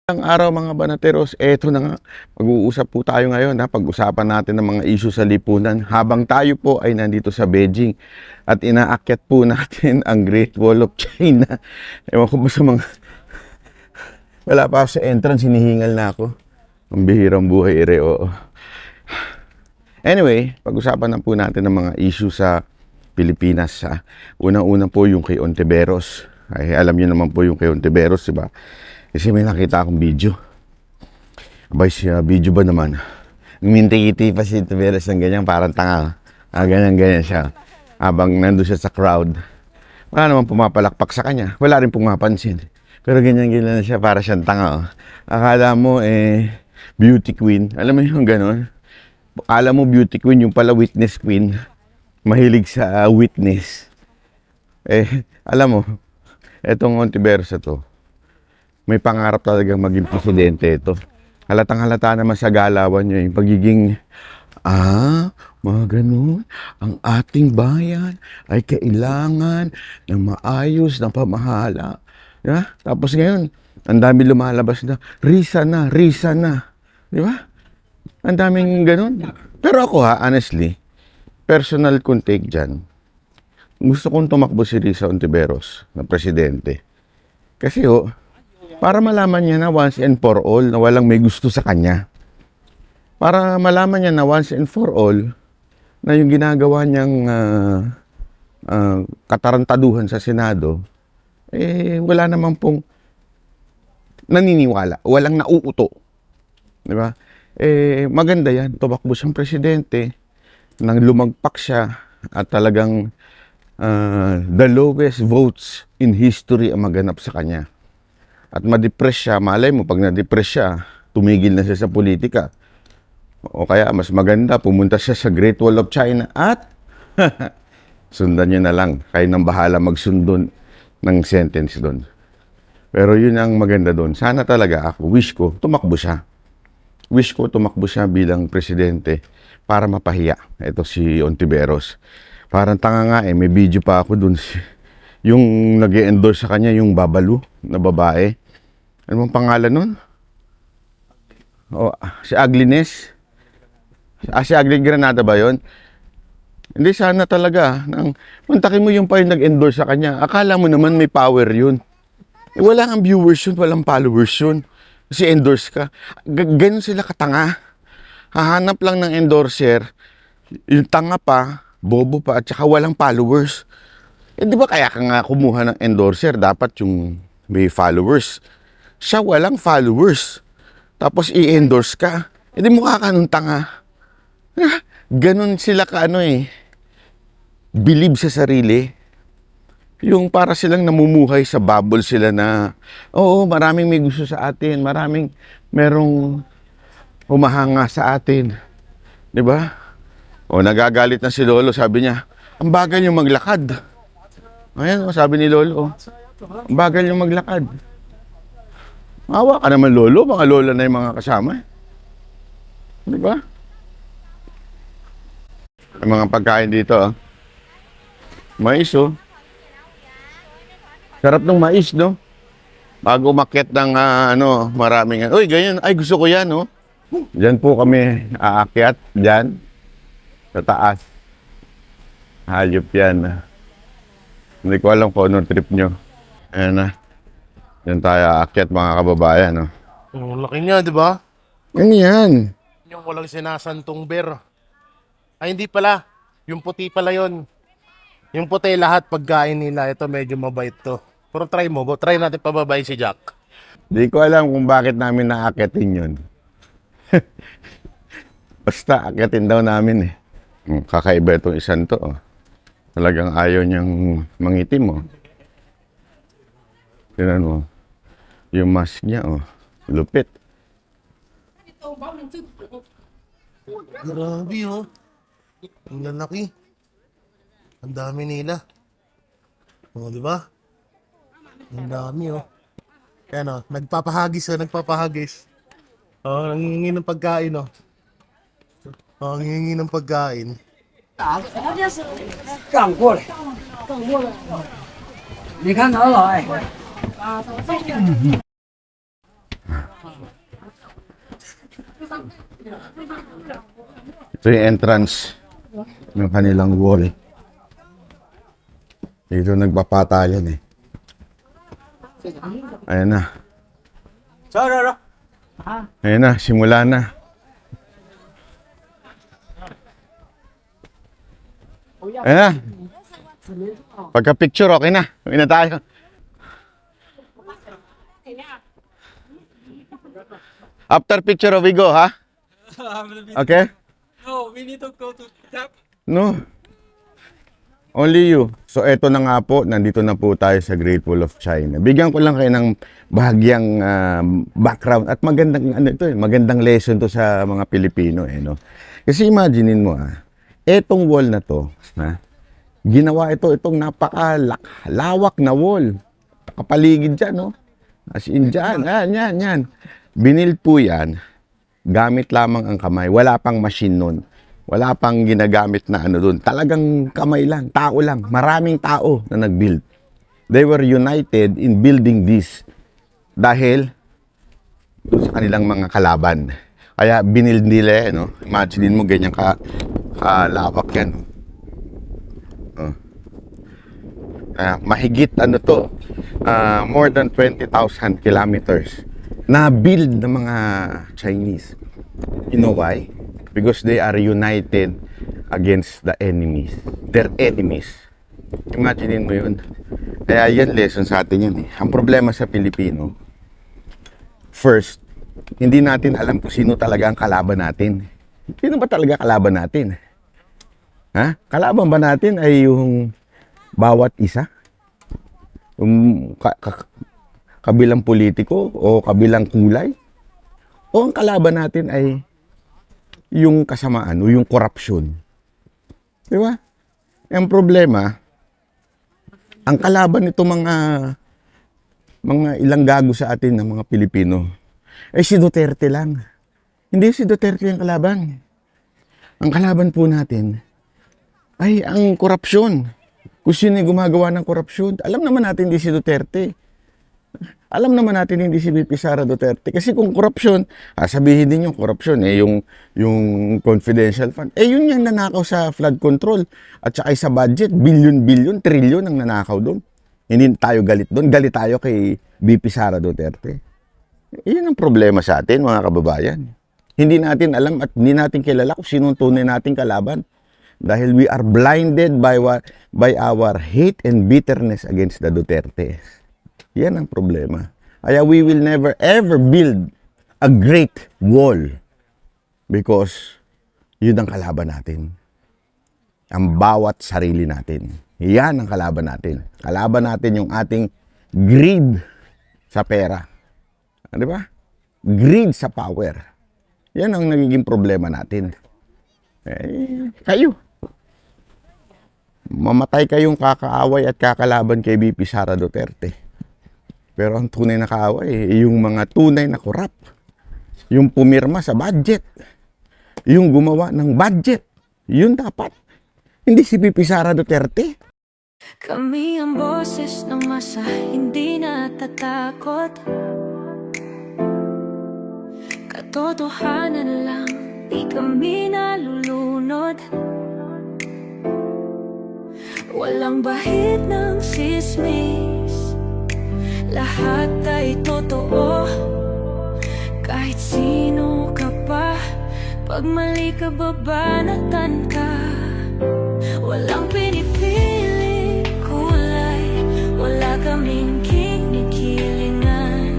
Ang araw mga banateros, eto na nga, mag-uusap po tayo ngayon pag-usapan natin ng mga issue sa lipunan habang tayo po ay nandito sa Beijing at inaakyat po natin ang Great Wall of China. Ewan ko ba sa mga, wala pa ako sa entrance, hinihingal na ako. Ang bihirang buhay oo. Anyway, pag-usapan na po natin ng mga issue sa Pilipinas. Unang-una po yung kay Ontiveros. Ay, alam niyo naman po yung kay Ontiveros, diba? Kasi may nakita akong video. Abay siya, video ba naman? Minti-kiti pa si Ontiveros ng ganyan, parang tanga. Ganyan-ganyan siya. Habang nandun siya sa crowd. Wala naman pumapalakpak sa kanya. Wala rin pumapansin. Pero ganyan-ganyan siya, para siyang tanga. Akala mo, beauty queen. Alam mo yung gano'n? Akala mo beauty queen, yung pala witness queen. Mahilig sa witness. Alam mo, etong Ontiveros to, may pangarap talagang maging presidente ito. Halatang-halata naman sa galawan niya yung pagiging, mga ganun, ang ating bayan ay kailangan ng maayos na pamahala. Yeah? Tapos ngayon, ang dami lumalabas na, Risa na. Di ba? Ang daming ganun. Pero ako honestly, personal kong take dyan, gusto kong tumakbo si Risa Ontiveros na presidente. Kasi para malaman niya na once and for all na walang may gusto sa kanya. Para malaman niya na once and for all na yung ginagawa niyang katarantaduhan sa Senado, wala naman pong naniniwala, walang nauuto. Di ba? Maganda yan, tumakbo siyang presidente, nang lumagpak siya at talagang the lowest votes in history ang maganap sa kanya. At ma-depress siya, malay mo pag na-depress siya, tumigil na siya sa politika. O kaya mas maganda, pumunta siya sa Great Wall of China at sundan niya na lang. Kayo nang bahala magsundon ng sentence doon. Pero yun ang maganda doon. Sana talaga ako, wish ko, tumakbo siya. Wish ko tumakbo siya bilang presidente para mapahiya. Ito si Ontiveros. Parang tanga nga may video pa ako doon. Yung nag-endorse sa kanya, yung Babalu na babae. Ano bang pangalan nun? Si Agliness. Si Agli Granada ba yun? Hindi, sana talaga. Mantakin mo yung pa yung nag-endorse sa kanya. Akala mo naman may power yun. Wala ang viewers yun, walang followers yun. Kasi endorse ka. Ganun sila katanga. Hahanap lang ng endorser. Yung tanga pa, bobo pa, at saka walang followers. Di ba kaya ka nga kumuha ng endorser, dapat yung may followers. Siya walang followers. Tapos i-endorse ka. Di mukha ka nung tanga. Ganon sila believe sa sarili. Yung para silang namumuhay sa bubble sila na, oo, maraming may gusto sa atin, merong humahanga sa atin. Di ba? Nagagalit na si Lolo, sabi niya, ang bagal yung maglakad. Ayan, sabi ni Lolo, ang bagal yung maglakad. Mawa ka naman, Lolo, mga lola na yung mga kasama. Di ba? Ang mga pagkain dito, mais, sarap ng mais, no? Bago umakyat ng, maraming, uy, ganyan, ay, gusto ko yan, no? Diyan po kami aakyat, diyan, sa taas. Hayop yan. Hindi ko alam kung anong trip nyo. Ayan na. Diyan tayo aakyat, mga kababayan, no? Ang laki niya, di ba? Ano yan? Yung walang sinasantong bear. Ay, hindi pala. Yung puti pala yon. Yung puti lahat pagkain nila. Ito medyo mabait to. Pero try mo. Try natin pababay si Jack. Di ko alam kung bakit namin naakyatin yun. Basta akyatin daw namin Kakaiba itong isang to. Talagang ayaw niyang mangitim Tingnan mo. Yung mask niya lupit. Grabe ang lalaki. Ang dami nila. Di ba? Ang dami Ayan nagpapahagis nagpapahagis. Nangingi ng pagkain nangingi ng pagkain. 让过来，你看他来， Ito yung entrance ng kanilang wall. Dito nagpapatayan eh. Ayan na. Ayan na, simula na. Ayan na. Pagka-picture, okay na. Uwi na tayo. After picture, we go, ha? Okay? No, we need to go to tap. No. Only you. So, eto na nga po. Nandito na po tayo sa Great Wall of China. Bigyan ko lang kayo ng bahagyang background. At magandang, magandang lesson to sa mga Pilipino. No? Kasi imaginein mo, etong wall na to, ginawa itong napakalawak na wall. Kapaligid dyan, no? As in dyan. Yan. Binild po yan. Gamit lamang ang kamay. Wala pang machine nun. Wala pang ginagamit na doon. Talagang kamay lang, tao lang. Maraming tao na nag-build. They were united in building this dahil sa kanilang mga kalaban. Kaya binild nila, no? Imagine mo ganyan kalawak yan. Mahigit more than 20,000 kilometers na build ng mga Chinese. You know why? Because they are united against the enemies. Their enemies. Imagine mo yun. Kaya yan lesson sa atin yan. Ang problema sa Pilipino, first, hindi natin alam kung sino talaga ang kalaban natin. Sino ba talaga kalaban natin? Kalaban ba natin ay yung bawat isa? Yung kabilang politiko o kabilang kulay? O ang kalaban natin ay yung kasamaan o yung korupsyon. Di ba? Ang problema, ang kalaban nito mga ilang gago sa atin ng mga Pilipino, ay si Duterte lang. Hindi si Duterte ang kalaban. Ang kalaban po natin ay ang korupsyon. Kung sino yung gumagawa ng korupsyon, alam naman natin hindi si Duterte. Alam naman natin hindi si VP Sara Duterte. Kasi kung korupsyon, sabihin din yung korupsyon, yung confidential fund. Yun yung nanakaw sa flood control. At saka sa budget, billion, trillion ang nanakaw doon. Hindi tayo galit doon. Galit tayo kay VP Sara Duterte. Yun ang problema sa atin, mga kababayan. Hindi natin alam at hindi natin kilala kung sino tunay nating kalaban. Dahil we are blinded by our hate and bitterness against the Duterte. Yan ang problema. Kaya we will never ever build a great wall because yun ang kalaban natin. Ang bawat sarili natin. Yan ang kalaban natin. Kalaban natin yung ating greed sa pera. Di ba? Greed sa power. Yan ang nagiging problema natin. Kayo. Mamatay kayong kakaaway at kakalaban kay VP Sara Duterte. Pero ang tunay na kaaway, yung mga tunay na korap. Yung pumirma sa budget. Yung gumawa ng budget. Yun dapat. Hindi si VP Sara Duterte. Kami ang boses ng masa, hindi natatakot. Katotohanan lang, di kami nalulunod. Walang bahid ng sismis, lahat ay totoo. Kahit sino ka pa, pag mali ka babanatan ka. Walang pinipili kulay, wala kaming kinikilingan.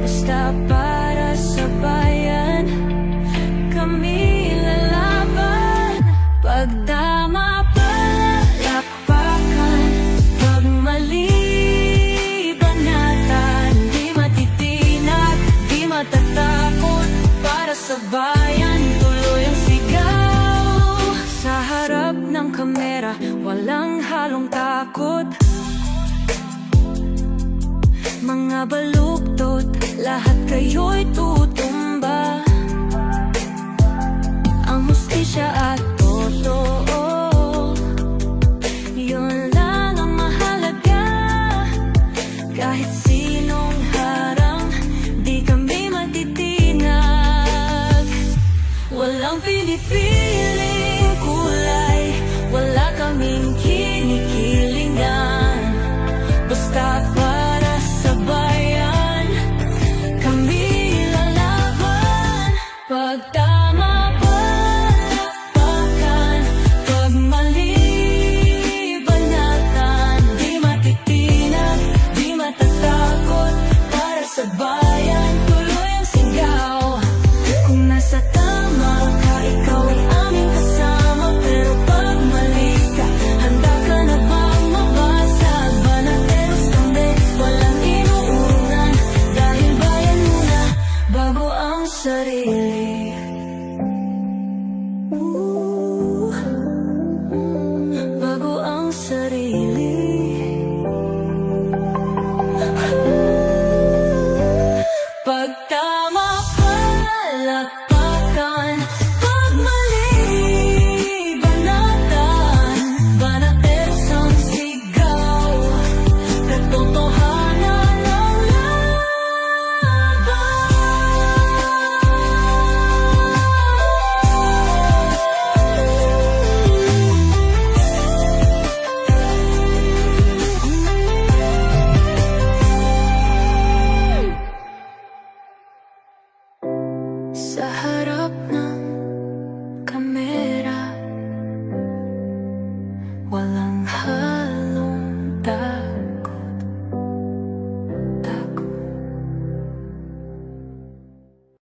Basta para sa bayan, kami lalaban. Pagdama palakpakan, pag mali banatan. Di matitinag, di matatakot, para sa bayan tuloy ang sigaw. Sa harap ng kamera, walang halong takot. Mga baluktot, lahat kayo'y tutumba. Ang hustisya at totoo, yun lang ang mahalaga. Kahit sinong harang, di kami pinipiling kulay, wala kaming kinikilingan. Basta para sa bayan, kami lalaban. Pag tama palakpakan, pag mali banatan, di matitinag, di matatakot. Para sa bayan, tuloy ang sigaw. Kung nasa tama ka, ikaw ay aming kasama. Pero pag mali ka, handa ka na bang mabasag? Banateros kami, walang inuunan, dahil bayan muna bago ang sarili.